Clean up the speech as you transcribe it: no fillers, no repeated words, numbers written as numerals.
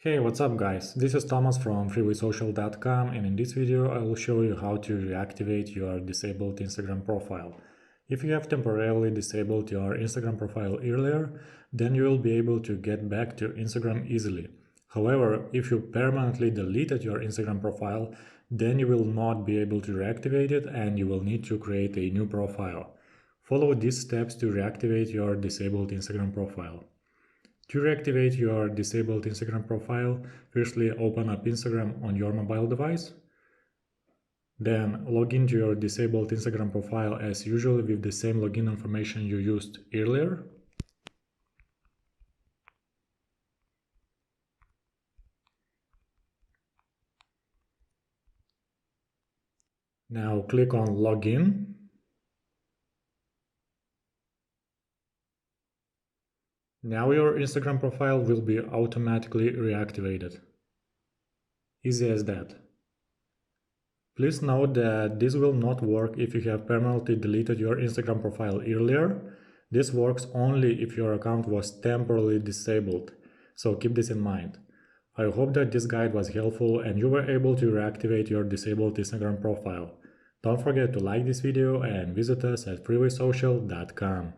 Hey, what's up guys? This is Thomas from freewaysocial.com, and in this video I will show you how to reactivate your disabled Instagram profile. If you have temporarily disabled your Instagram profile earlier, then you will be able to get back to Instagram easily. However, if you permanently deleted your Instagram profile, then you will not be able to reactivate it and you will need to create a new profile. Follow these steps to reactivate your disabled Instagram profile. To reactivate your disabled Instagram profile, firstly open up Instagram on your mobile device. Then log into your disabled Instagram profile as usual with the same login information you used earlier. Now click on Login. Now your Instagram profile will be automatically reactivated. Easy as that. Please note that this will not work if you have permanently deleted your Instagram profile earlier. This works only if your account was temporarily disabled, so keep this in mind. I hope that this guide was helpful and you were able to reactivate your disabled Instagram profile. Don't forget to like this video and visit us at freewaysocial.com.